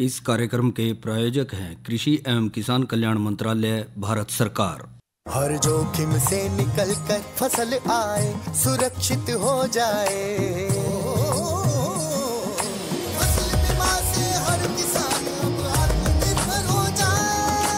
इस कार्यक्रम के प्रायोजक हैं कृषि एवं किसान कल्याण मंत्रालय, भारत सरकार। हर जोखिम से निकल कर फसल आए, सुरक्षित हो जाए, फसल बीमा से हर किसान अब आत्मनिर्भर हो जाए।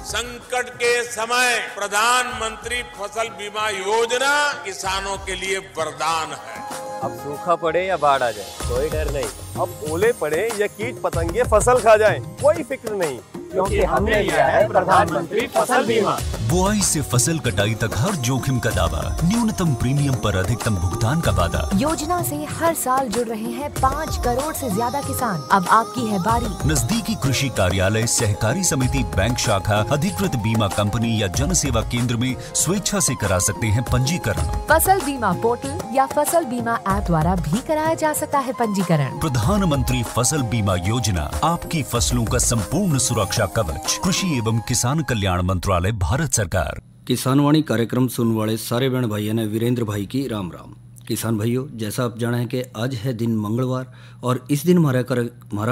संकट के समय प्रधानमंत्री फसल बीमा योजना किसानों के लिए वरदान है। अब सूखा पड़े या बाढ़ आ जाए कोई डर नहीं, अब ओले पड़े या कीट पतंगे फसल खा जाए कोई फिक्र नहीं, क्योंकि हमने लिया है प्रधानमंत्री फसल बीमा। बुआई से फसल कटाई तक हर जोखिम का दावा, न्यूनतम प्रीमियम पर अधिकतम भुगतान का वादा। योजना से हर साल जुड़ रहे हैं 5 करोड़ से ज्यादा किसान। अब आपकी है बारी। नजदीकी कृषि कार्यालय, सहकारी समिति, बैंक शाखा, अधिकृत बीमा कंपनी या जन सेवा केंद्र में स्वेच्छा से करा सकते हैं पंजीकरण। फसल बीमा पोर्टल या फसल बीमा ऐप द्वारा भी कराया जा सकता है पंजीकरण। प्रधानमंत्री फसल बीमा योजना, आपकी फसलों का संपूर्ण सुरक्षा कवच। कृषि एवं किसान कल्याण मंत्रालय, भारत सरकार। किसानवाणी कार्यक्रम सुनने वाले सारे बहन भाइयों ने वीरेंद्र भाई की राम राम। किसान भाइयों, जैसा आप जाने हैं कि आज है दिन मंगलवार और इस दिन हमारा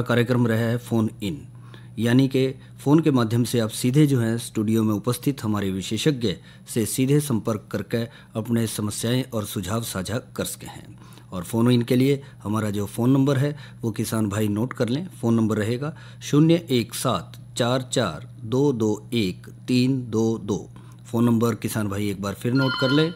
कार्यक्रम रहा है फ़ोन इन, यानी कि फ़ोन के माध्यम से आप सीधे जो है स्टूडियो में उपस्थित हमारे विशेषज्ञ से सीधे संपर्क करके अपने समस्याएं और सुझाव साझा कर सके हैं। और फ़ोन इन के लिए हमारा जो फ़ोन नंबर है वो किसान भाई नोट कर लें। फ़ोन नंबर रहेगा 01744221322। फ़ोन नंबर किसान भाई एक बार फिर नोट कर लें,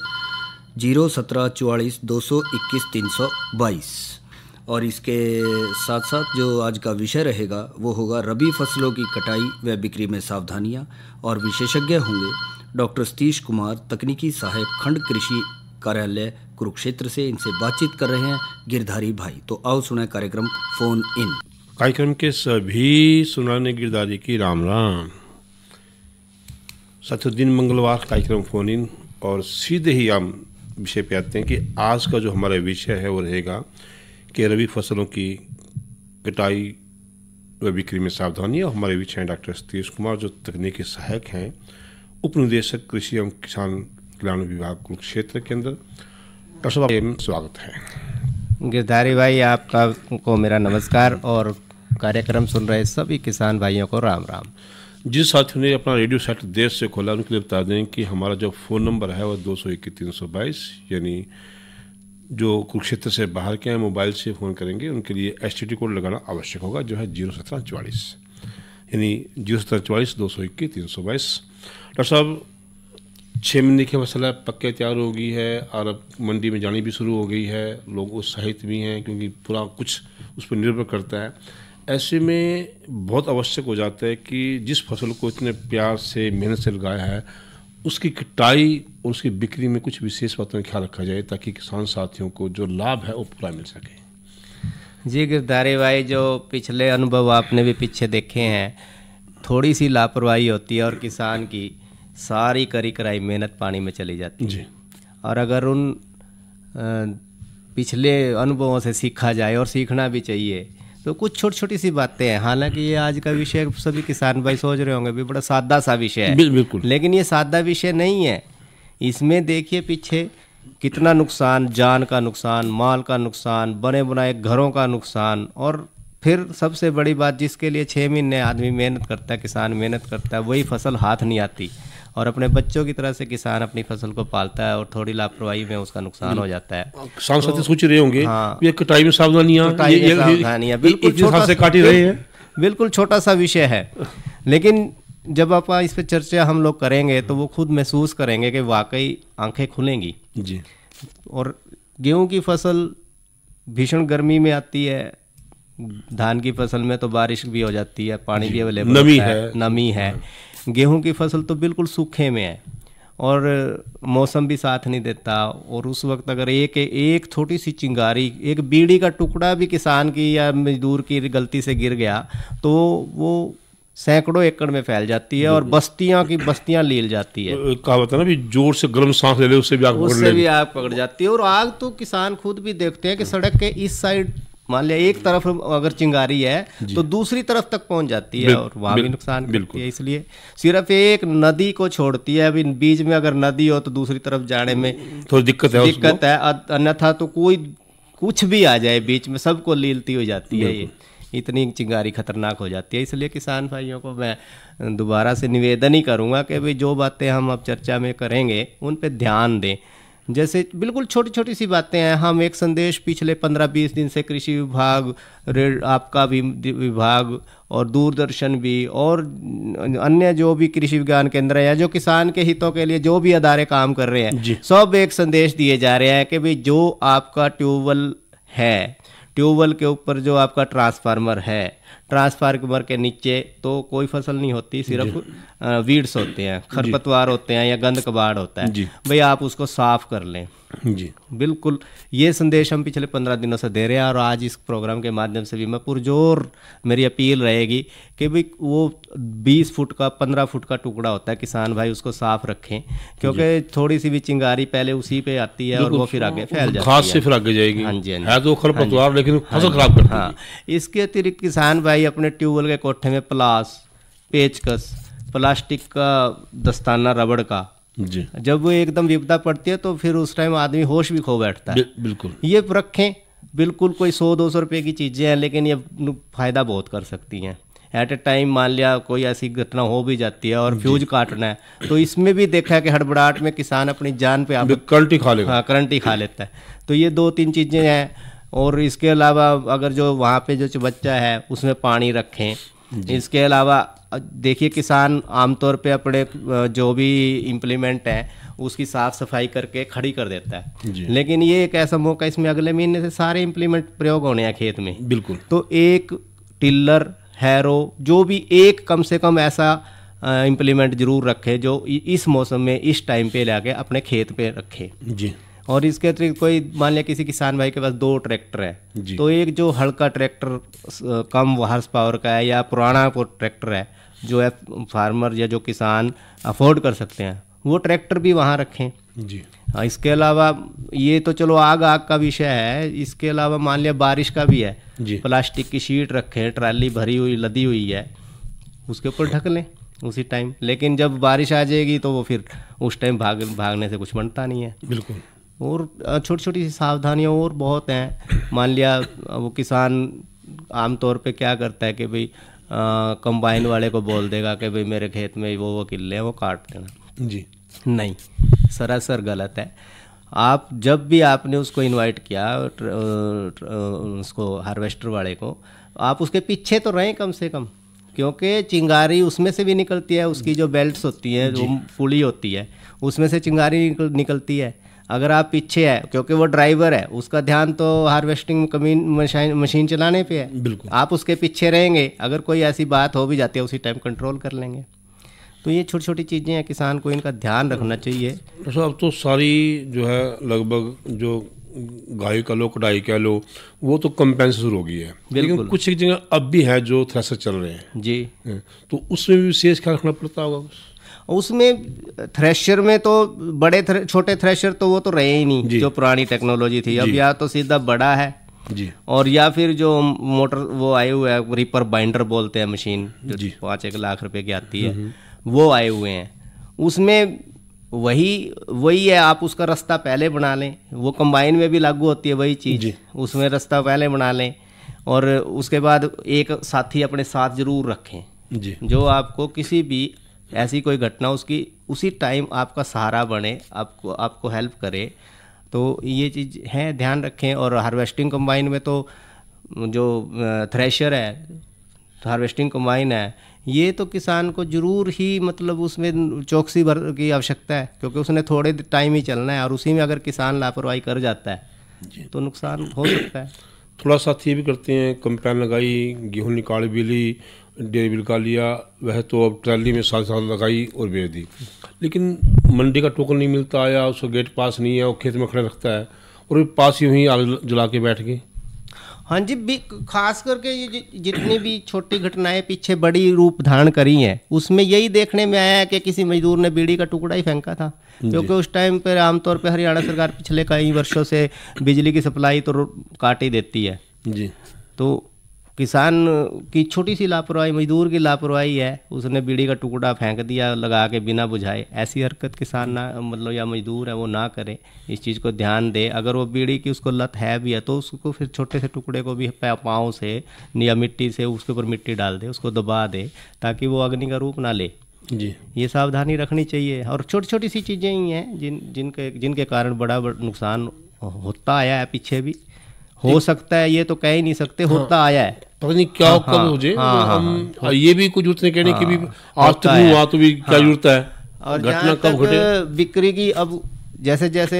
01744221322। और इसके साथ साथ जो आज का विषय रहेगा वो होगा रबी फसलों की कटाई व बिक्री में सावधानियां, और विशेषज्ञ होंगे डॉक्टर सतीश कुमार, तकनीकी सहायक, खंड कृषि कार्यालय कुरुक्षेत्र से। इनसे बातचीत कर रहे हैं गिरधारी भाई। तो आओ सुने कार्यक्रम फ़ोन इन। कार्यक्रम के सभी सुनाने गिरधारी की राम राम। साथियों, दिन मंगलवार कार्यक्रम फ़ोन इन, और सीधे ही हम विषय पे आते हैं कि आज का जो हमारा विषय है वो रहेगा कि रबी फसलों की कटाई व बिक्री में सावधानी। और हमारे विषय हैं डॉक्टर सतीश कुमार, जो तकनीकी सहायक हैं, उप निदेशक कृषि एवं किसान कल्याण विभाग कुरुक्षेत्र के अंदर। डॉक्टर साहब, स्वागत है। गिरधारी भाई, आपका को मेरा नमस्कार, और कार्यक्रम सुन रहे सभी किसान भाइयों को राम राम। जिस साथियों ने अपना रेडियो सेट देर से खोला उनके लिए बता दें कि हमारा जो फ़ोन नंबर है वो 221-322, यानी जो कुरुक्षेत्र से बाहर के हैं मोबाइल से फ़ोन करेंगे उनके लिए STD कोड लगाना आवश्यक होगा, जो है 01744, यानी 01744-221-322। डॉक्टर साहब, 6 महीने की फसल है, पक्के तैयार हो गई है और अब मंडी में जानी भी शुरू हो गई है, लोग उत्साहित भी हैं क्योंकि पूरा कुछ उस पर निर्भर करता है। ऐसे में बहुत आवश्यक हो जाता है कि जिस फसल को इतने प्यार से, मेहनत से लगाया है, उसकी कटाई और उसकी बिक्री में कुछ विशेष बातों का ख्याल रखा जाए ताकि किसान साथियों को जो लाभ है वो पूरा मिल सके। जी गिरधारी भाई, जो पिछले अनुभव आपने भी पीछे देखे हैं, थोड़ी सी लापरवाही होती है और किसान की सारी करी कराई मेहनत पानी में चली जाती है जी। और अगर उन पिछले अनुभवों से सीखा जाए, और सीखना भी चाहिए, तो कुछ छोटी छोटी सी बातें हैं। हालांकि ये आज का विषय सभी किसान भाई सोच रहे होंगे भी बड़ा सादा सा विषय है, बिल्कुल, लेकिन ये सादा विषय नहीं है। इसमें देखिए पीछे कितना नुकसान, जान का नुकसान, माल का नुकसान, बने बनाए घरों का नुकसान, और फिर सबसे बड़ी बात, जिसके लिए 6 महीने आदमी मेहनत करता है, किसान मेहनत करता है, वही फसल हाथ नहीं आती, और अपने बच्चों की तरह से किसान अपनी फसल को पालता है और थोड़ी लापरवाही में उसका नुकसान हो जाता है। किसान साथी सोच रहे होंगे, हाँ, ये कटाई में सावधानियां, बिल्कुल छोटा से काटी रहे हैं, बिल्कुल छोटा सा विषय है, लेकिन जब आप इस पर चर्चा हम लोग करेंगे तो वो खुद महसूस करेंगे कि वाकई आंखें खुलेंगी जी। और गेहूं की फसल भीषण गर्मी में आती है, धान की फसल में तो बारिश भी हो जाती है, पानी भी अवेलेबल, नमी है। गेहूं की फसल तो बिल्कुल सूखे में है और मौसम भी साथ नहीं देता, और उस वक्त अगर एक छोटी सी चिंगारी, एक बीड़ी का टुकड़ा भी किसान की या मजदूर की गलती से गिर गया तो वो सैकड़ों एकड़ में फैल जाती है और बस्तियां लील जाती है। कहावत है ना भी, जोर से गर्म सांस ले ले उससे भी आग पकड़ जाती है। और आग तो किसान खुद भी देखते हैं कि सड़क के इस साइड मान लिया एक तरफ अगर चिंगारी है तो दूसरी तरफ तक पहुंच जाती है और वहां भी नुकसान करती है। इसलिए सिर्फ एक नदी को छोड़ती है, अभी बीच में अगर नदी हो तो दूसरी तरफ जाने में थोड़ी दिक्कत है, अन्यथा तो कोई कुछ भी आ जाए बीच में सबको लीलती हो जाती है। इतनी चिंगारी खतरनाक हो जाती है। इसलिए किसान भाइयों को मैं दोबारा से निवेदन ही करूँगा कि भाई जो बातें हम अब चर्चा में करेंगे उन पे ध्यान दें। जैसे बिल्कुल छोटी छोटी सी बातें हैं, हम एक संदेश पिछले 15-20 दिन से कृषि विभाग, आपका भी विभाग और दूरदर्शन भी और अन्य जो भी कृषि विज्ञान केंद्र है या जो किसान के हितों के लिए जो भी अदारे काम कर रहे हैं, सब एक संदेश दिए जा रहे हैं कि भाई जो आपका ट्यूबवेल है, ट्यूबवेल के ऊपर जो आपका ट्रांसफार्मर है, ट्रांसफार्मर के नीचे तो कोई फसल नहीं होती, सिर्फ वीड्स होते हैं, खरपतवार होते हैं या गंद कबाड़ होता है, भाई आप उसको साफ कर लें। जी बिल्कुल, ये संदेश हम पिछले 15 दिनों से दे रहे हैं और आज इस प्रोग्राम के माध्यम से भी मैं पुरजोर मेरी अपील रहेगी कि भाई वो 20 फुट का 15 फुट का टुकड़ा होता है, किसान भाई उसको साफ रखें, क्योंकि थोड़ी सी भी चिंगारी पहले उसी पे आती है और वो फिर आगे फैल जाती है, घास से फिर आगे जाएगी। हाँ जी, है तो खरपतवार लेकिन फसल खराब करती है। हाँ, इसके अतिरिक्त किसान भाई अपने ट्यूबवेल के कोठे में प्लास, पेचकस, प्लास्टिक का दस्ताना रबड़ का, जी जब वो एकदम विपदा पड़ती है तो फिर उस टाइम आदमी होश भी खो बैठता है। बिल्कुल ये रखें, बिल्कुल कोई 100-200 रुपए की चीज़ें हैं लेकिन ये फ़ायदा बहुत कर सकती हैं। एट ए टाइम मान लिया कोई ऐसी घटना हो भी जाती है और फ्यूज काटना है, तो इसमें भी देखा है कि हड़बड़ाहट में किसान अपनी जान पे करंट ही खा लेगा। हाँ, करंट ही खा लेता है। तो ये 2-3 चीज़ें हैं। और इसके अलावा अगर जो वहाँ पे जो बच्चा है उसमें पानी रखें। इसके अलावा देखिए किसान आमतौर पे अपने जो भी इम्प्लीमेंट है उसकी साफ़ सफाई करके खड़ी कर देता है, लेकिन ये एक ऐसा मौका, इसमें अगले महीने से सारे इम्प्लीमेंट प्रयोग होने हैं खेत में। बिल्कुल, तो एक टिल्लर, हैरो, जो भी एक कम से कम ऐसा इम्प्लीमेंट जरूर रखें जो इस मौसम में इस टाइम पे लाके अपने खेत पे रखें। जी। और इसके अतिरिक्त कोई मान लिया किसी किसान भाई के पास 2 ट्रैक्टर है, तो एक जो हल्का ट्रैक्टर कम हॉर्स पावर का है या पुराना ट्रैक्टर है जो है फार्मर या जो किसान अफोर्ड कर सकते हैं, वो ट्रैक्टर भी वहाँ रखें। जी। इसके अलावा ये तो चलो आग का विषय है, इसके अलावा मान लिया बारिश का भी है, प्लास्टिक की शीट रखें, ट्राली भरी हुई लदी हुई है उसके ऊपर ढक लें उसी टाइम। लेकिन जब बारिश आ जाएगी तो वो फिर उस टाइम भागने से कुछ बनता नहीं है। बिल्कुल। और छोटी छोटी सी सावधानियाँ और बहुत हैं। मान लिया वो किसान आमतौर पे क्या करता है कि भाई कंबाइन वाले को बोल देगा कि भाई मेरे खेत में वो किल्ले हैं वो काट देना। जी नहीं, सरासर गलत है। आप जब भी आपने उसको इनवाइट किया उसको हार्वेस्टर वाले को, आप उसके पीछे तो रहें कम से कम, क्योंकि चिंगारी उसमें से भी निकलती है, उसकी जो बेल्ट्स होती हैं, जो पुली होती है, उसमें से चिंगारी निकलती है। अगर आप पीछे है, क्योंकि वो ड्राइवर है, उसका ध्यान तो हार्वेस्टिंग मशीन चलाने पे है। बिल्कुल। आप उसके पीछे रहेंगे, अगर कोई ऐसी बात हो भी जाती है उसी टाइम कंट्रोल कर लेंगे। तो ये छोटी छोटी चीज़ें हैं, किसान को इनका ध्यान रखना चाहिए। अब तो सारी जो है लगभग जो गाय का लो, कटाई का लो, वो तो कम शुरू हो गई है, लेकिन कुछ एक जगह अब भी है जो थ्रेशर चल रहे हैं। जी। तो उसमें भी विशेष ख्याल रखना पड़ता होगा। उसमें थ्रेशर में तो बड़े छोटे थ्रेशर तो वो तो रहे ही नहीं जो पुरानी टेक्नोलॉजी थी। अब या तो सीधा बड़ा है जी, और या फिर जो मोटर वो आए हुए हैं, रिपर बाइंडर बोलते हैं मशीन, जो 5-1 लाख रुपए की आती है, वो आए हुए हैं। उसमें वही है, आप उसका रास्ता पहले बना लें। वो कंबाइन में भी लागू होती है वही चीज़, उसमें रास्ता पहले बना लें और उसके बाद एक साथी अपने साथ जरूर रखें जी, जो आपको किसी भी ऐसी कोई घटना उसकी उसी टाइम आपका सहारा बने, आपको हेल्प करे। तो ये चीज़ है, ध्यान रखें। और हार्वेस्टिंग कंबाइन में तो जो थ्रेशर है, हार्वेस्टिंग कंबाइन है, ये तो किसान को जरूर ही मतलब उसमें चौकसी की आवश्यकता है, क्योंकि उसने थोड़े टाइम ही चलना है और उसी में अगर किसान लापरवाही कर जाता है तो नुकसान हो सकता है। थोड़ा साथ ये भी करते हैं, कंपेन लगाई, गेहूँ निकाल भी ली, डेढ़ बिल का लिया, वह तो अब ट्रैली में साथ लगाई और बेच दी, लेकिन मंडी का टोकन नहीं मिलता या उसको गेट पास नहीं है, वो खेत में खड़ा रखता है और पास यूँ ही आग जला के बैठ गए। हाँ जी, खास करके ये जितनी भी छोटी घटनाएं पीछे बड़ी रूप धारण करी हैं, उसमें यही देखने में आया है कि किसी मजदूर ने बीड़ी का टुकड़ा ही फेंका था, क्योंकि उस टाइम पर आमतौर पर हरियाणा सरकार पिछले कई वर्षों से बिजली की सप्लाई तो काट ही देती है जी। तो किसान की छोटी सी लापरवाही, मजदूर की लापरवाही है, उसने बीड़ी का टुकड़ा फेंक दिया लगा के बिना बुझाए। ऐसी हरकत किसान ना, मतलब या मजदूर है वो ना करे, इस चीज़ को ध्यान दे। अगर वो बीड़ी की उसको लत है भी है तो उसको फिर छोटे से टुकड़े को भी पाँव से या मिट्टी से उसके ऊपर मिट्टी डाल दे, उसको दबा दे, ताकि वो अग्नि का रूप ना ले। जी, ये सावधानी रखनी चाहिए। और छोटी छोटी सी चीज़ें ही हैं जिनके कारण बड़ा नुकसान होता आया है, पीछे भी हो सकता है, ये तो कह ही नहीं सकते, होता आया है। पता नहीं क्या कब हो जाए। हम ये भी कुछ जरूरत नहीं कहने की भी आज तक नहीं हुआ तो भी क्या जरूरत है, और घटना कब घटे। बिक्री की अब जैसे जैसे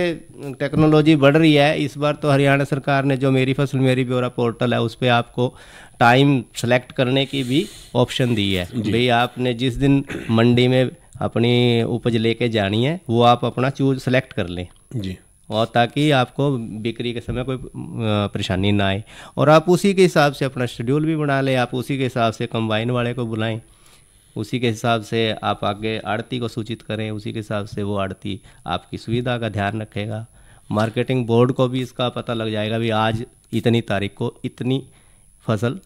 टेक्नोलॉजी बढ़ रही है, इस बार तो हरियाणा सरकार ने जो मेरी फसल मेरी ब्यौरा पोर्टल है उस पर आपको टाइम सेलेक्ट करने की भी ऑप्शन दी है। भाई आपने जिस दिन मंडी में अपनी उपज लेके जानी है वो आप अपना चूज सेलेक्ट कर लें जी, और ताकि आपको बिक्री के समय कोई परेशानी ना आए। और आप उसी के हिसाब से अपना शेड्यूल भी बना लें, आप उसी के हिसाब से कंबाइन वाले को बुलाएं, उसी के हिसाब से आप आगे आड़ती को सूचित करें, उसी के हिसाब से वो आड़ती आपकी सुविधा का ध्यान रखेगा। मार्केटिंग बोर्ड को भी इसका पता लग जाएगा भी आज इतनी तारीख को इतनी फसल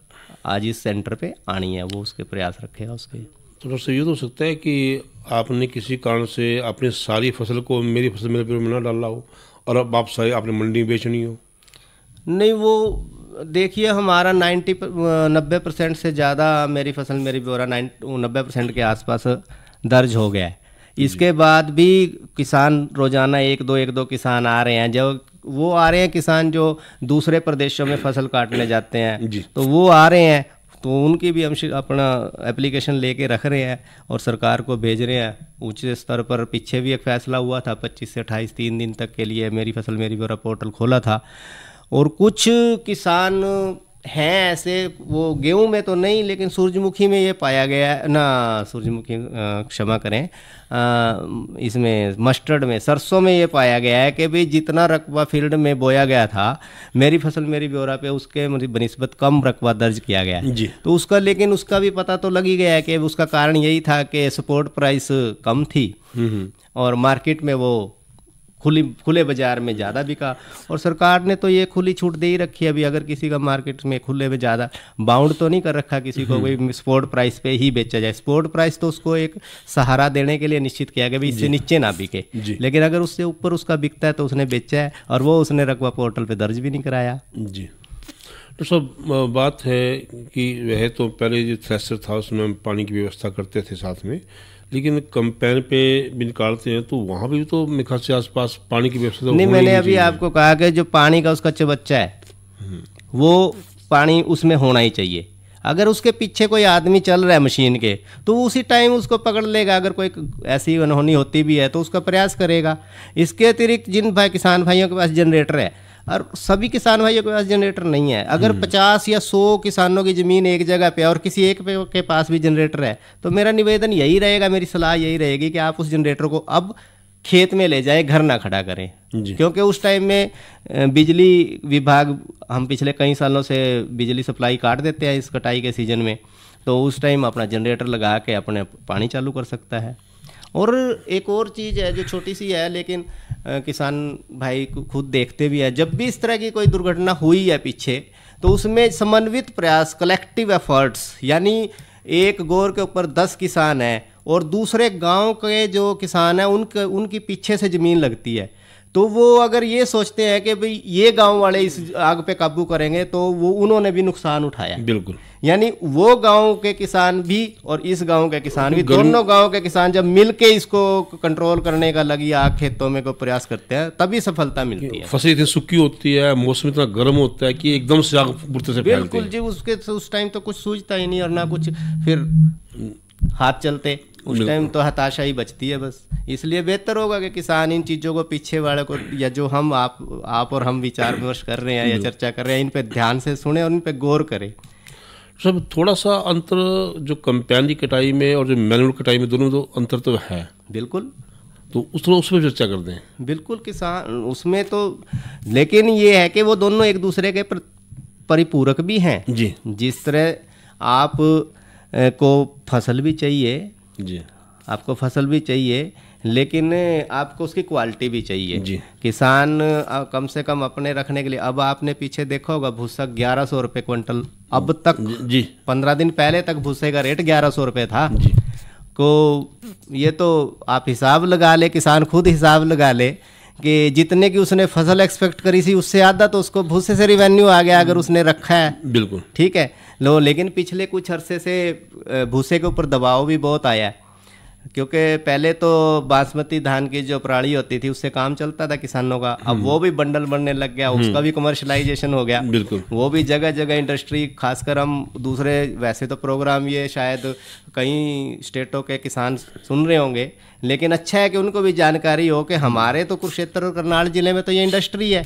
आज इस सेंटर पे आनी है, वो उसके प्रयास रखेगा उसके। तो दोस्तों ये तो हो सकता है कि आपने किसी कारण से अपनी सारी फसल को मेरी फसल मेरे पेड़ में ना डाला हो और अब आप सारी आपने मंडी में बेचनी हो। नहीं, वो देखिए हमारा 90% से ज़्यादा मेरी फसल मेरी ब्यौरा 90% के आसपास दर्ज हो गया है। इसके बाद भी किसान रोजाना एक दो किसान आ रहे हैं। जब वो आ रहे हैं किसान जो दूसरे प्रदेशों में फसल काटने जाते हैं तो वो आ रहे हैं, तो उनकी भी हम अपना एप्लीकेशन लेके रख रहे हैं और सरकार को भेज रहे हैं उच्च स्तर पर। पीछे भी एक फैसला हुआ था 25 से 28 3 दिन तक के लिए मेरी फसल मेरी ब्यौरा पोर्टल खोला था। और कुछ किसान हैं ऐसे, वो गेहूं में तो नहीं लेकिन सूरजमुखी में ये पाया गया है ना, सूरजमुखी क्षमा करें, इसमें मस्टर्ड में सरसों में ये पाया गया है कि भाई जितना रकबा फील्ड में बोया गया था मेरी फसल मेरी ब्यौरा पे उसके बनिस्बत कम रकबा दर्ज किया गया है। तो उसका लेकिन उसका भी पता तो लग ही गया है कि उसका कारण यही था कि सपोर्ट प्राइस कम थी और मार्केट में वो खुले बाजार में ज़्यादा बिका। और सरकार ने तो ये खुली छूट दे ही रखी है, अभी अगर किसी का मार्केट में खुले में ज़्यादा बाउंड तो नहीं कर रखा किसी को कोई स्पोर्ट प्राइस पे ही बेचा जाए। स्पोर्ट प्राइस तो उसको एक सहारा देने के लिए निश्चित किया गया, इससे नीचे ना बिके, लेकिन अगर उससे ऊपर उसका बिकता है तो उसने बेचा है और वो उसने रकबा पोर्टल पे दर्ज भी नहीं कराया। जी, तो सब बात है कि वह तो पहले जो थ्रेशर था उसमें पानी की व्यवस्था करते थे साथ में, लेकिन कंपेन पे भी निकालते हैं तो वहाँ भी तो मेरे ख्याल से आसपास पानी की व्यवस्था नहीं। मैंने अभी आपको कहा कि जो पानी का उसका चबच्चा है वो पानी उसमें होना ही चाहिए। अगर उसके पीछे कोई आदमी चल रहा है मशीन के तो उसी टाइम उसको पकड़ लेगा, अगर कोई ऐसी अनहोनी होती भी है तो उसका प्रयास करेगा। इसके अतिरिक्त जिन किसान भाइयों के पास जनरेटर है, और सभी किसान भाइयों के पास जनरेटर नहीं है, अगर 50 या 100 किसानों की ज़मीन एक जगह पे और किसी एक के पास भी जनरेटर है तो मेरा निवेदन यही रहेगा, मेरी सलाह यही रहेगी कि आप उस जनरेटर को अब खेत में ले जाएं, घर ना खड़ा करें। क्योंकि उस टाइम में बिजली विभाग, हम पिछले कई सालों से बिजली सप्लाई काट देते हैं इस कटाई के सीज़न में, तो उस टाइम अपना जनरेटर लगा के अपने पानी चालू कर सकता है। और एक और चीज़ है जो छोटी सी है लेकिन किसान भाई खुद देखते भी है, जब भी इस तरह की कोई दुर्घटना हुई है पीछे तो उसमें समन्वित प्रयास, कलेक्टिव एफर्ट्स, यानी एक गोर के ऊपर 10 किसान हैं और दूसरे गांव के जो किसान हैं उनकी पीछे से ज़मीन लगती है, तो वो अगर ये सोचते हैं कि भाई ये गांव वाले इस आग पे काबू करेंगे तो वो उन्होंने भी नुकसान उठाया। बिल्कुल, यानी वो गांव के किसान भी और इस गांव के किसान भी, दोनों गांव के किसान जब मिलके इसको कंट्रोल करने का लगी आग खेतों में को प्रयास करते हैं तभी सफलता मिलती है। फसल इतनी सूखी होती है, मौसम इतना गर्म होता है कि एकदम से आग बुरते से फैलती है। बिल्कुल जी, उस टाइम तो कुछ सूझता ही नहीं और ना कुछ फिर हाथ चलते, उस टाइम तो हताशा ही बचती है बस। इसलिए बेहतर होगा कि किसान इन चीज़ों को पीछे वाले को, या जो हम आप और हम विचार विमर्श कर रहे हैं या चर्चा कर रहे हैं, इन पे ध्यान से सुने और इन पे गौर करें। सब थोड़ा सा अंतर जो कंपेन की कटाई में और जो मैनुअल कटाई में दोनों तो अंतर तो है। बिल्कुल, तो उसमें चर्चा करते हैं। बिल्कुल, किसान उसमें तो, लेकिन ये है कि वो दोनों एक दूसरे के परिपूरक भी हैं जी। जिस तरह आप को फसल भी चाहिए जी, आपको फसल भी चाहिए, लेकिन आपको उसकी क्वालिटी भी चाहिए जी। किसान कम से कम अपने रखने के लिए, अब आपने पीछे देखा होगा भूसा 1100 रुपये क्विंटल, अब तक जी 15 दिन पहले तक भूसे का रेट 1100 रुपये था जी। को ये तो आप हिसाब लगा ले, किसान खुद हिसाब लगा ले कि जितने की उसने फसल एक्सपेक्ट करी थी उससे आधा तो उसको भूसे से रिवेन्यू आ गया अगर उसने रखा है। बिल्कुल ठीक है लो, लेकिन पिछले कुछ अरसे से भूसे के ऊपर दबाव भी बहुत आया है, क्योंकि पहले तो बासमती धान की जो पराली होती थी उससे काम चलता था किसानों का, अब वो भी बंडल बनने लग गया, उसका भी कमर्शलाइजेशन हो गया। बिल्कुल। वो भी जगह जगह इंडस्ट्री, खासकर हम दूसरे वैसे तो प्रोग्राम ये शायद कई स्टेटों के किसान सुन रहे होंगे, लेकिन अच्छा है कि उनको भी जानकारी हो कि हमारे तो कुरुक्षेत्र और करनाल जिले में तो ये इंडस्ट्री है।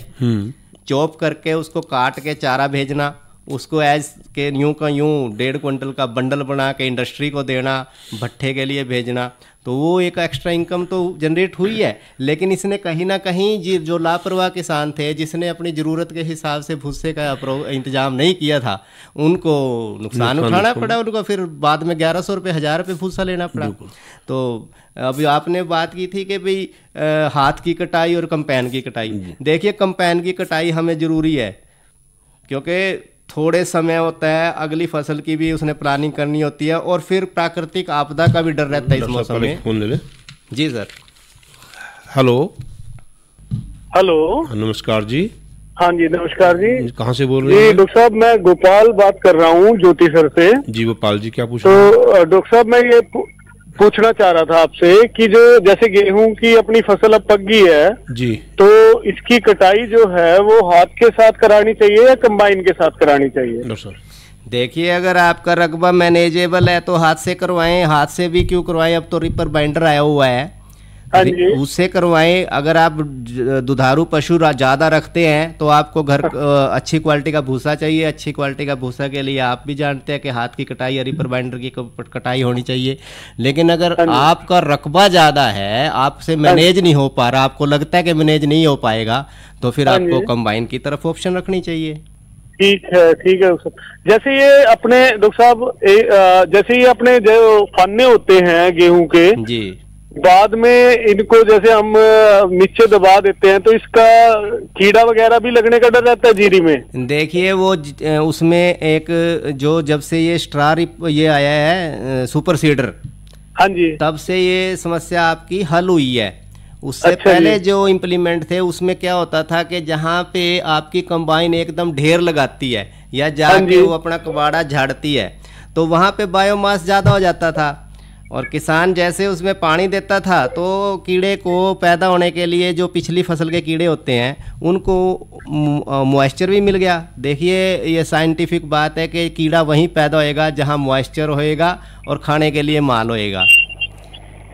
चॉप करके उसको काट के चारा भेजना, उसको एज के यूं का यूं 1.5 क्विंटल का बंडल बना के इंडस्ट्री को देना, भट्ठे के लिए भेजना, तो वो एक एक्स्ट्रा इनकम तो जनरेट हुई है। लेकिन इसने कहीं ना कहीं जो लापरवाह किसान थे, जिसने अपनी ज़रूरत के हिसाब से भूसे का इंतजाम नहीं किया था, उनको नुकसान उठाना पड़ा, उनको फिर बाद में 1100 रुपये 1000 रुपये भूसा लेना पड़ा। तो अभी आपने बात की थी कि भाई हाथ की कटाई और कंपाइन की कटाई, देखिए कंपाइन की कटाई हमें ज़रूरी है, क्योंकि थोड़े समय होता है, अगली फसल की भी उसने प्लानिंग करनी होती है, और फिर प्राकृतिक आपदा का भी डर रहता है इस मौसम में। जी सर। हेलो हेलो, नमस्कार जी। हाँ जी नमस्कार जी। कहाँ से बोल रहे हैं? जी डॉक्टर साहब, मैं गोपाल बात कर रहा हूँ ज्योति सर से। जी गोपाल जी, क्या पूछ रहे हैं? तो डॉक्टर साहब मैं ये पूछना चाह रहा था आपसे कि जो जैसे गेहूं की अपनी फसल अब पक गई है जी, तो इसकी कटाई जो है वो हाथ के साथ करानी चाहिए या कंबाइन के साथ करानी चाहिए? सर देखिए, अगर आपका रकबा मैनेजेबल है तो हाथ से करवाएं, हाथ से भी क्यों करवाएं, अब तो रिपर बाइंडर आया हुआ है, उससे करवाएं। अगर आप दुधारू पशु ज़्यादा रखते हैं तो आपको घर अच्छी क्वालिटी का भूसा चाहिए। अच्छी क्वालिटी का भूसा के लिए आप भी जानते हैं कि हाथ की कटाई या रिपर बाइंडर की कटाई होनी चाहिए। लेकिन अगर आपका रकबा ज़्यादा है, आपसे मैनेज नहीं हो पा रहा, आपको लगता है कि मैनेज नहीं हो पाएगा, तो फिर आपको कंबाइन की तरफ ऑप्शन रखनी चाहिए। ठीक है डॉक्टर साहब। जैसे ये अपने डॉक्टर साहब, जैसे ये अपने जो फन्ने होते हैं गेहूं के, जी बाद में इनको जैसे हम नीचे दबा देते हैं, तो इसका कीड़ा वगैरह भी लगने का डर रहता है जीरी में? देखिए वो उसमें एक जो जब से ये ये आया है सुपर सीडर, हाँ जी, तब से ये समस्या आपकी हल हुई है। उससे पहले जो इम्प्लीमेंट थे उसमें क्या होता था कि जहाँ पे आपकी कंबाइन एकदम ढेर लगाती है या जाके वो अपना कबाड़ा झाड़ती है, तो वहाँ पे बायोमास ज़्यादा हो जाता था, और किसान जैसे उसमें पानी देता था तो कीड़े को पैदा होने के लिए जो पिछली फसल के कीड़े होते हैं उनको मॉइस्चर भी मिल गया। देखिए ये साइंटिफिक बात है कि कीड़ा वहीं पैदा होएगा जहां मॉइस्चर होएगा और खाने के लिए माल होएगा।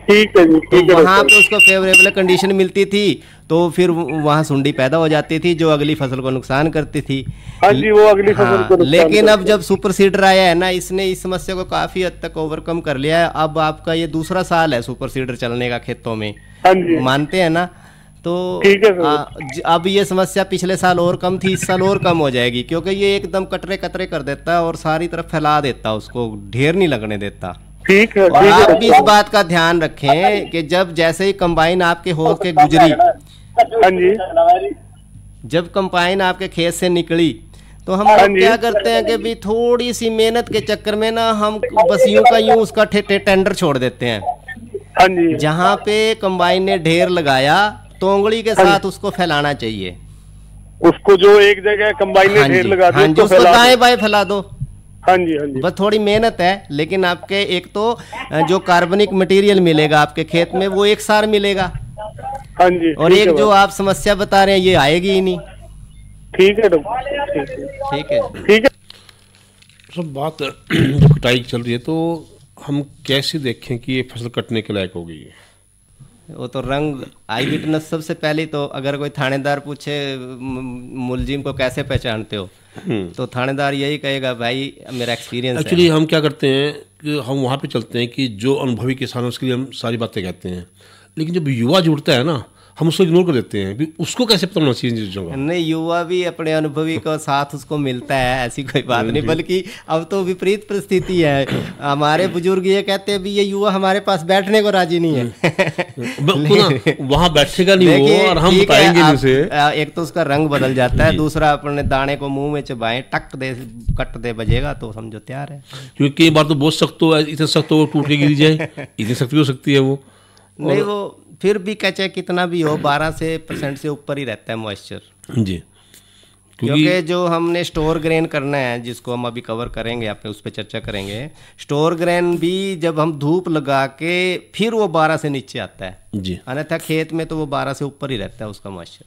ठीक है जी, ठीक है। वहाँ पे उसको फेवरेबल कंडीशन मिलती थी तो फिर वहाँ सुंडी पैदा हो जाती थी जो अगली फसल को नुकसान करती थी। हाँ जी, वो अगली फसल को लेकिन अब जब सुपर सीडर आया है ना, इसने इस समस्या को काफी हद तक ओवरकम कर लिया है। अब आपका ये दूसरा साल है सुपर सीडर चलने का खेतों में, मानते हैं ना? तो अब ये समस्या पिछले साल और कम थी, इस साल और कम हो जाएगी, क्योंकि ये एकदम कतरे कतरे कर देता है और सारी तरफ फैला देता है, उसको ढेर नहीं लगने देता। ठीक है। और आप भी इस बात का ध्यान रखें कि जब जैसे ही कंबाइन आपके हो के गुजरी, हाँ जी, जब कंबाइन आपके खेत से निकली तो हम लोग क्या करते हैं कि भी थोड़ी सी मेहनत के चक्कर में ना हम बस यूं का यूं उसका टेंडर छोड़ देते हैं। हाँ जी, जहाँ पे कंबाइन ने ढेर लगाया तो उंगली के साथ उसको फैलाना चाहिए। उसको जो एक जगह कंबाइन ने ढेर लगा दिया, उसको दाएं बाएं फैला दो। हाँ जी, हाँ जी, बस थोड़ी मेहनत है, लेकिन आपके एक तो जो कार्बनिक मटेरियल मिलेगा आपके खेत में वो एक सार मिलेगा। हाँ जी, और एक जो आप समस्या बता रहे हैं ये आएगी ही नहीं। ठीक है, ठीक है, ठीक है। सब बात जो कटाई चल रही है तो हम कैसे देखें कि ये फसल कटने के लायक हो गई है? वो तो रंग आई विटनेस, सबसे पहले तो अगर कोई थानेदार पूछे मुलजिम को कैसे पहचानते हो, तो थानेदार यही कहेगा भाई मेरा एक्सपीरियंस है। एक्चुअली हम क्या करते हैं कि हम वहाँ पे चलते हैं कि जो अनुभवी किसान है उसके लिए हम सारी बातें कहते हैं, लेकिन जब युवा जुड़ता है ना, हम उसको इग्नोर कर देते हैं, भी उसको कैसे पता होना चाहिए चीज़ों का? नहीं, युवा भी अपने अनुभवी को साथ उसको मिलता है, ऐसी कोई बात नहीं, बल्कि अब तो विपरीत परिस्थिति है। हमारे बुजुर्ग ये कहते हैं भी ये युवा हमारे पास बैठने को राजी नहीं है। वहाँ बैठेगा नहीं वो, और हम बताएंगे उसे। एक तो उसका रंग बदल जाता है, दूसरा अपने दाने को मुंह में चबाएं, टक दे कट दे बजेगा तो समझो तैयार है। क्योंकि कई बार तो बहुत सख्त हो, इतना सख्त हो टूट के गिर जाए, इतनी सख्ती हो सकती है वो। नहीं, वो फिर भी चाहे कितना भी हो 12% से ऊपर ही रहता है मॉइस्चर जी, क्योंकि जो हमने स्टोर ग्रेन करना है, जिसको हम अभी कवर करेंगे, आप उस पर चर्चा करेंगे। स्टोर ग्रेन भी जब हम धूप लगा के फिर वो 12 से नीचे आता है जी, अन्यथा खेत में तो वो 12 से ऊपर ही रहता है उसका मॉइस्चर।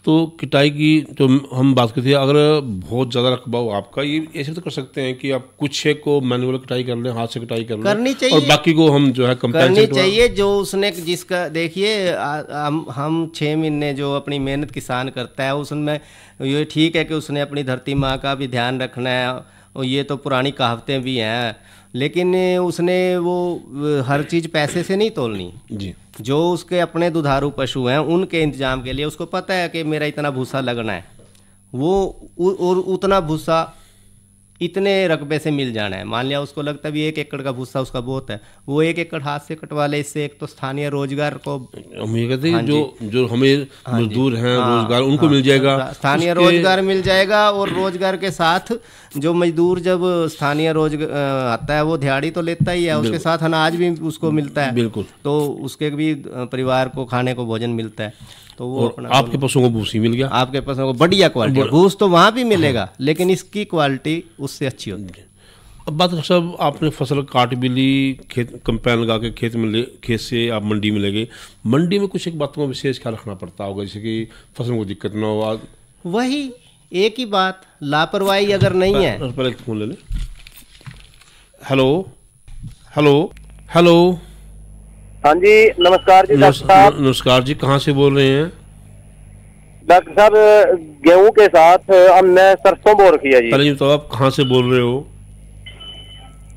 तो कटाई की तो हम बात करते हैं, अगर बहुत ज़्यादा रकबा हो आपका, ये ऐसे तो कर सकते हैं कि आप कुछ को मैनुअल कटाई कर लें, हाथ से कटाई कर लें, करनी चाहिए, और बाकी को हम जो है करनी चाहिए। जो उसने जिसका देखिए हम 6 महीने जो अपनी मेहनत किसान करता है, उसमें ये ठीक है कि उसने अपनी धरती माँ का भी ध्यान रखना है, और ये तो पुरानी कहावतें भी हैं, लेकिन उसने वो हर चीज़ पैसे से नहीं तोलनी जी। जो उसके अपने दुधारू पशु हैं उनके इंतजाम के लिए उसको पता है कि मेरा इतना भूसा लगना है, वो और उतना भूसा इतने रकबे से मिल जाना है। मान लिया उसको लगता है भी 1 एकड़ का भूसा उसका बहुत है, वो 1 एकड़ हाथ से कटवा ले, इससे एक तो स्थानीय रोजगार को हम ये कहते हैं, जो हमें मजदूर हैं रोजगार उनको मिल जाएगा, स्थानीय रोजगार मिल जाएगा। और रोजगार के साथ जो मजदूर जब स्थानीय रोजगार आता है वो दिहाड़ी तो लेता ही है, उसके साथ अनाज भी उसको मिलता है, बिल्कुल, तो उसके भी परिवार को खाने को भोजन मिलता है। तो वो आपके पशुओं को भूसी मिल गया, आपके पशुओं को बढ़िया क्वालिटी भूस तो वहाँ भी मिलेगा, लेकिन इसकी क्वालिटी उससे अच्छी होती है। अब बात सब आपने फसल काट भी ली, खेत कंपाइन लगा के खेत से आप मंडी में ले गए। मंडी में कुछ एक बातों का विशेष ख्याल रखना पड़ता होगा, जैसे कि फसल को दिक्कत ना हो। वही एक ही बात, लापरवाही अगर नहीं है। पहले फोन ले लें। हेलो हेलो हेलो, हाँ जी, नमस्कार जी डॉक्टर साहब। नमस्कार जी, कहाँ से बोल रहे हैं? डॉक्टर साहब, गेहूं के साथ हमने सरसों बो रखी है जी। पहले तो आप कहाँ से बोल रहे हो?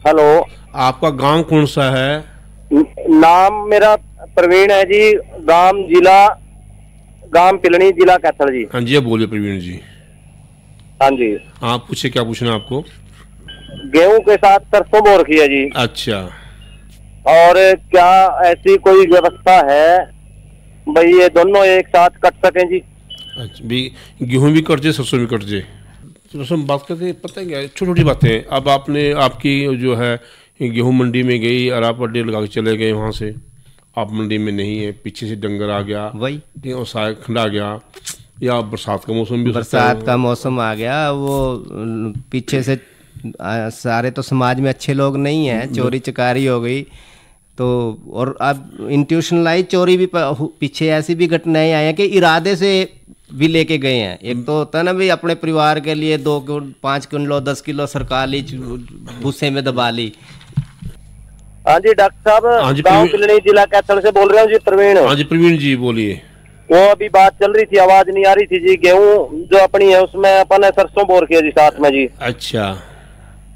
हेलो, आपका गांव कौन सा है? नाम मेरा प्रवीण है जी, गांव पिलनी, जिला कैथल जी। हाँ जी, आप बोलिए प्रवीण जी। हाँ जी, आप पूछे, क्या पूछना है आपको? गेहूं के साथ सरसों बो रखी है जी। अच्छा, और क्या ऐसी कोई व्यवस्था है भाई ये दोनों एक साथ कट सकें जी? अच्छा, भी गेहूं भी कट जाए सरसों भी कट जाए। सरसों बात करते हैं, पता है क्या, छोटी छोटी बातें। अब आपकी जो है गेहूं मंडी में गई और आप अड्डे लगा के चले गए, वहाँ से आप मंडी में नहीं है, पीछे से डंगर आ गया, वही और साग खंडा गया, या बरसात का मौसम भी, बरसात का मौसम आ गया, वो पीछे से सारे तो समाज में अच्छे लोग नहीं हैं, चोरी चकारी हो गई तो। और अब इंट्यूशनलाइज चोरी भी पीछे ऐसी भी घटनाएं आई हैं कि इरादे से भी लेके गए हैं। एक तो होता है ना भाई, अपने परिवार के लिए 5 किलो 10 किलो सरकारी भूसे में दबा ली। हाँ जी डॉक्टर साहब, गांव पिलनी, जिला कैथल से बोल रहे हो जी, प्रवीण। हाँ जी प्रवीण जी, बोलिए। वो अभी बात चल रही थी, आवाज नहीं आ रही थी जी। गेहूं जो अपनी है उसमें अपन ने सरसों बो रखी है जी साथ में जी। अच्छा,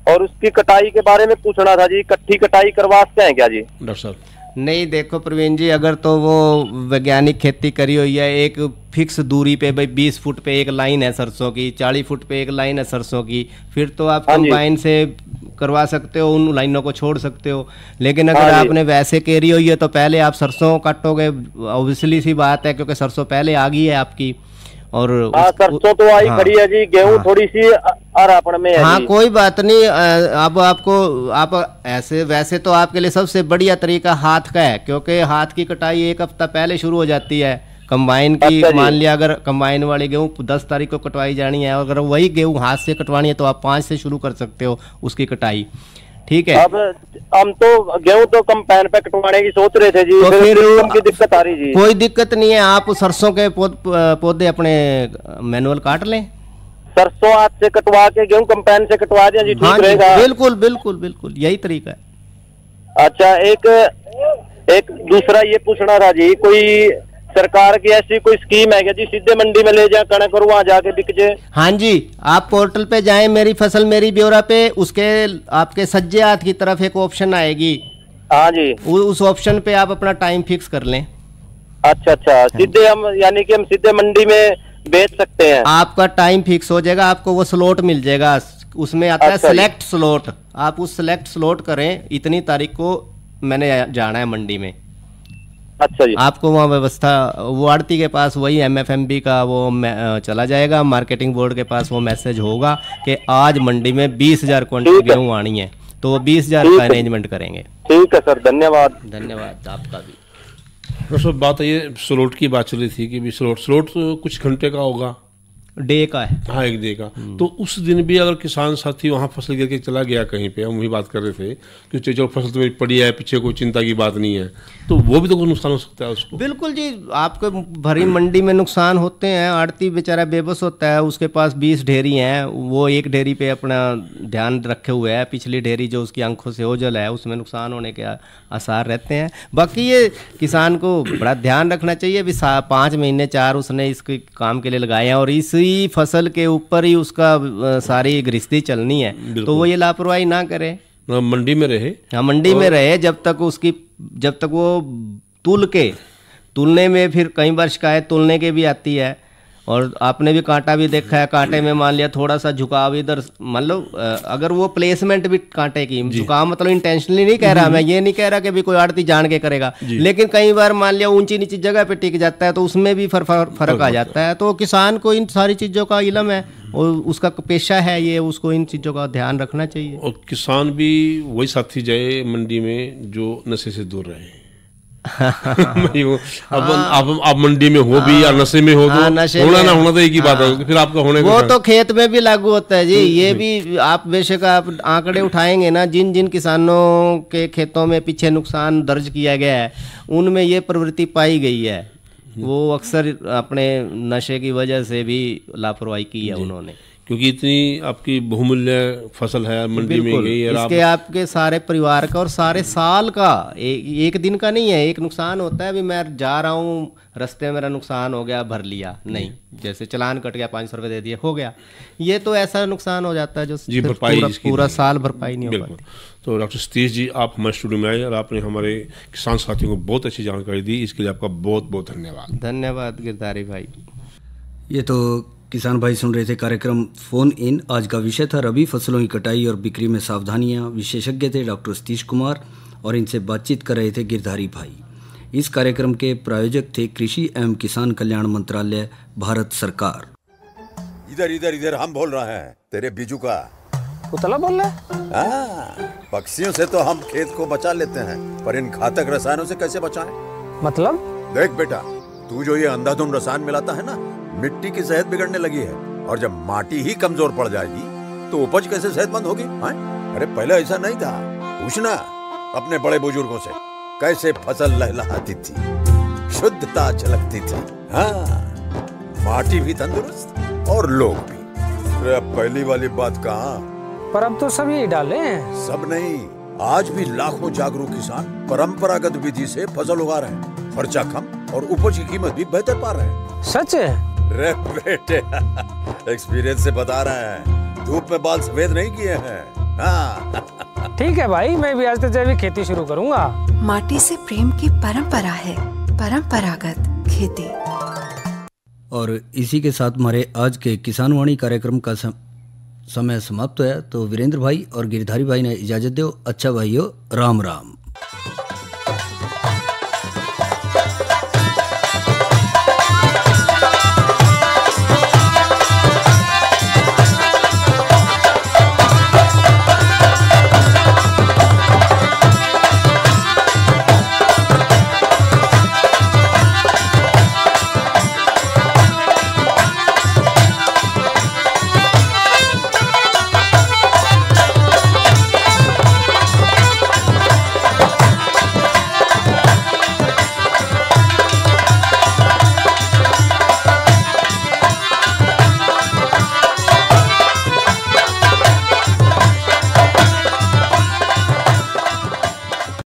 और उसकी कटाई के बारे में पूछना था जी, इकट्ठी कटाई करवा सकते हैं क्या जी? डॉक्टर साहब, नहीं, देखो प्रवीण जी, अगर तो वो वैज्ञानिक खेती करी हुई है, एक फिक्स दूरी पे भाई 20 फुट पे एक लाइन है सरसों की, 40 फुट पे एक लाइन है सरसों की, फिर तो आप कंबाइन से करवा सकते हो, उन लाइनों को छोड़ सकते हो। लेकिन अगर आपने वैसे केरी हुई है तो पहले आप सरसों काटोगे, ऑब्वियसली सी बात है, क्योंकि सरसों पहले आ गई है आपकी। और सरसों तो आई खड़ी है जी, गेहूं थोड़ी सी अरापण में है। हाँ, कोई बात नहीं। अब आप ऐसे वैसे तो आपके लिए सबसे बढ़िया तरीका हाथ का है, क्योंकि हाथ की कटाई 1 हफ्ता पहले शुरू हो जाती है। कंबाइन की मान लिया, अगर कंबाइन वाली गेहूं 10 तारीख को कटवाई जानी है, अगर वही गेहूं हाथ से कटवानी है तो आप 5 से शुरू कर सकते हो उसकी कटाई, ठीक है। अब हम तो गेहूं तो कंपाइन पे कटवाने की सोच रहे थे जी, तो फिर उनकी दिक्कत आ रही जी। कोई दिक्कत नहीं है, आप सरसों के पौधे अपने मैनुअल काट लें, सरसों हाथ से कटवा के गेहूं कंपाइन से कटवा दें जी, ठीक रहेगा? बिल्कुल बिल्कुल बिल्कुल, यही तरीका है। अच्छा, एक दूसरा ये पूछना था जी, कोई सरकार की ऐसी कोई स्कीम है क्या जी, सीधे मंडी में ले जा कणक और वहाँ जाके बिक जाए? हाँ जी, आप पोर्टल पे जाएं, मेरी फसल मेरी ब्यौरा पे, उसके आपके सज्जे हाथ की तरफ एक ऑप्शन आएगी। हाँ जी, उस ऑप्शन पे आप अपना टाइम फिक्स कर लें। अच्छा, सीधे हम यानी कि हम सीधे मंडी में बेच सकते हैं? आपका टाइम फिक्स हो जाएगा, आपको वो स्लॉट मिल जाएगा, उसमें आता है सिलेक्ट स्लॉट, आप उस सिलेक्ट स्लॉट करें, इतनी तारीख को मैंने जाना है मंडी में। अच्छा जी। आपको वहाँ व्यवस्था, वो आड़ती के पास वही MFMB का वो चला जाएगा, मार्केटिंग बोर्ड के पास वो मैसेज होगा कि आज मंडी में 20,000 क्विंटल गेहूँ आनी है, तो वो 20,000 का अरेंजमेंट करेंगे। ठीक है सर, धन्यवाद। धन्यवाद आपका भी। दोस्तों बात ये स्लॉट की बात चल रही थी कि भी स्लॉट तो कुछ घंटे का होगा, डे का है। हाँ, एक डे का। तो उस दिन भी अगर किसान साथी वहाँ फसल गिर के चला गया कहीं पे, हम वही बात कर रहे थे कि चलो फसल तो मेरी पड़ी है, पीछे कोई चिंता की बात नहीं है, तो वो भी तो कुछ नुकसान हो सकता है उसको। बिल्कुल जी, आपको भरी मंडी में नुकसान होते हैं, आड़ती बेचारा बेबस होता है, उसके पास 20 ढेरी हैं, वो एक ढेरी पे अपना ध्यान रखे हुए है, पिछली ढेरी जो उसकी आंखों से ओझल है उसमें नुकसान होने के आसार रहते हैं। बाकी ये किसान को बड़ा ध्यान रखना चाहिए, अभी 5 महीने 4 उसने इसके काम के लिए लगाए हैं और इसी फसल के ऊपर ही उसका सारी गृहस्थी चलनी है, तो वो ये लापरवाही ना करे, मंडी में रहे। हाँ, मंडी में रहे जब तक वो तुलने में फिर कई बार शिकायत तुलने के भी आती है, और आपने भी कांटा भी देखा है, कांटे में मान लिया थोड़ा सा झुकाव इधर, मान लो अगर वो प्लेसमेंट भी कांटे की, झुकाव मतलब इंटेंशनली नहीं कह रहा, मैं ये नहीं कह रहा कि भी कोई आड़ती जान के करेगा, लेकिन कई बार मान लिया ऊंची नीची जगह पे टिक जाता है तो उसमें भी फर्क आ जाता है। तो किसान को इन सारी चीज़ों का इल्म है और उसका पेशा है ये, उसको इन चीज़ों का ध्यान रखना चाहिए। और किसान भी वही साथी जाए मंडी में जो नशे से दूर रहे। अब मंडी में हो भी या नशे में हो, तो होना ना होना तो एक ही बात है, फिर आपका होने वो तो खेत में भी लागू होता है जी। ये भी आप बेशक आप आंकड़े उठाएंगे ना, जिन जिन किसानों के खेतों में पीछे नुकसान दर्ज किया गया है उनमें ये प्रवृत्ति पाई गई है, वो अक्सर अपने नशे की वजह से भी लापरवाही की है उन्होंने, क्योंकि इतनी आपकी बहुमूल्य फसल है मंडी में गई है, इसके आपके सारे परिवार का और सारे साल का, एक दिन का नहीं है। एक नुकसान होता है, अभी मैं जा रहा हूँ रास्ते में मेरा नुकसान हो गया, भर लिया नहीं, जैसे चालान कट गया 500 रुपये दे दिए हो गया, ये तो ऐसा नुकसान हो जाता है जो पूरा साल भरपाई नहीं हो पाती। तो डॉक्टर सतीश जी, आप हमारे स्टूडियो में आए और आपने हमारे किसान साथियों को बहुत अच्छी जानकारी दी, इसके लिए आपका बहुत बहुत धन्यवाद। धन्यवाद गिरधारी भाई। ये तो किसान भाई सुन रहे थे कार्यक्रम फोन इन। आज का विषय था रबी फसलों की कटाई और बिक्री में सावधानियां। विशेषज्ञ थे डॉक्टर सतीश कुमार और इनसे बातचीत कर रहे थे गिरधारी भाई। इस कार्यक्रम के प्रायोजक थे कृषि एवं किसान कल्याण मंत्रालय, भारत सरकार। इधर इधर इधर हम बोल रहे हैं तेरे बीजू का। उतला बोल रहा है? पक्षियों से तो हम खेत को बचा लेते हैं, पर इन घातक रसायनों से कैसे बचाएं? मतलब? देख बेटा, तू जो ये अंधाधुंध रसायन मिलाता है ना, मिट्टी की सेहत बिगड़ने लगी है, और जब माटी ही कमजोर पड़ जाएगी तो उपज कैसे सेहतमंद होगी? अरे पहले ऐसा नहीं था, पूछना अपने बड़े बुजुर्गों से, कैसे फसल लहलहाती थी, शुद्धता झलकती थी। हाँ, माटी भी तंदुरुस्त और लोग भी। अरे पहली वाली बात कहाँ, पर अब तो सब यही डाले हैं। सब नहीं, आज भी लाखों जागरूक किसान परंपरागत विधि से फसल उगा रहे हैं, खर्चा कम और उपज की कीमत भी बेहतर पा रहे हैं। सच है? रे बेटे, एक्सपीरियंस से बता रहे हैं, धूप में बाल सफेद नहीं किए हैं। हाँ। ठीक है भाई, मैं भी आज से जैविक खेती शुरू करूंगा। माटी से प्रेम की परंपरा है, परंपरागत खेती। और इसी के साथ हमारे आज के किसान वाणी कार्यक्रम का समय समाप्त है। तो वीरेंद्र भाई और गिरधारी भाई ने इजाजत दो। अच्छा भाइयों, राम राम।